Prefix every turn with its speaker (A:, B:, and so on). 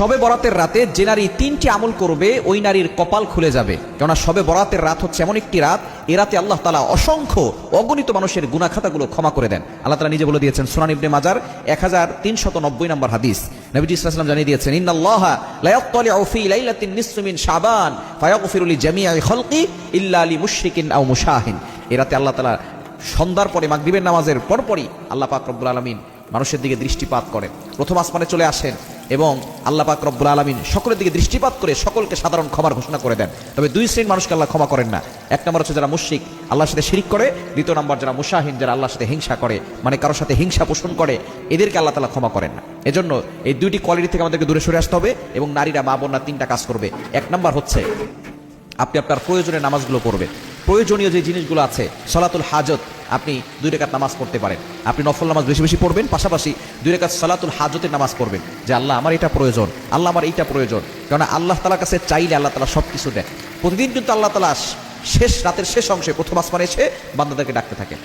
A: শবে বরাতের রাতে যে নারী 3টি আমল করবে ওই নারীর কপাল খুলে যাবে। কেননা শবে বরাতের রাত হচ্ছে এমন একটি রাত, এ রাতে আল্লাহ তাআলা অসংখ্য অগণিত মানুষের গুনাহ খাতাগুলো ক্ষমা করে দেন। আল্লাহ তাআলা নিজে বলে দিয়েছেন, সুনান ইবনে মাজার 1390 নম্বর হাদিস, নবীজি সাল্লাল্লাহু আলাইহি ওয়াসাল্লাম জানিয়ে দিয়েছেন, ইন্নাল্লাহা লা ইয়াত্তালিউ ফি লাইলাতিন নিসফি মিন শাবান ফায়াগফিরু লিজামিই খালকি ইল্লা লিমুশরিকিন আও মুশাহিন। এ রাতে আল্লাহ তাআলা সন্ধ্যার পরে মাগরিবের নামাজের পরপরই আল্লাহ পাক রব্বুল আলামিন মানুষের দিকে দৃষ্টিপাত করেন, প্রথম আসমানে চলে আসেন এবং আল্লাহ পাক রব্বুল আলামিন সকলের দিকে দৃষ্টিপাত করে সকলকে সাধারণ ক্ষমার ঘোষণা করে দেন। তবে দুই শ্রেণীর মানুষকে আল্লাহ ক্ষমা করেন না। এক নম্বর হচ্ছে যারা মুশরিক, আল্লাহর সাথে শিরিক করে। দ্বিতীয় নম্বর যারা মুশাহিন, যারা আল্লাহর সাথে হিংসা করে, মানে কারোর সাথে হিংসা পোষণ করে, এদেরকে আল্লাহ তাআলা ক্ষমা করেন না। এজন্য এই দুইটি কোয়ালিটি থেকে আমাদেরকে দূরে সরে আসতে হবে এবং নারীরা, মা বোনরা 3টা কাজ করবে। এক নম্বর হচ্ছে আপনি আপনার প্রয়োজনীয় নামাজগুলো পড়বেন। প্রয়োজনীয় যে জিনিসগুলো আছে, সলাতুল হাজত, আপনি 2 রাকাত নামাজ পড়তে পারেন। আপনি নফল নামাজ বেশি বেশি পড়বেন, পাশাপাশি 2 রাকাত সলাতুল হাজতের নামাজ পড়বেন, যে আল্লাহ আমার এটা প্রয়োজন, আল্লাহ আমার এইটা প্রয়োজন। কারণ আল্লাহ তাআলার কাছে চাইলে আল্লাহ তাআলা সব কিছু দেন। প্রতিদিন কিন্তু আল্লাহ তাআলা শেষ রাতের শেষ অংশে প্রথম আসমানে এসে বান্দাদেরকে ডাকতে থাকেন।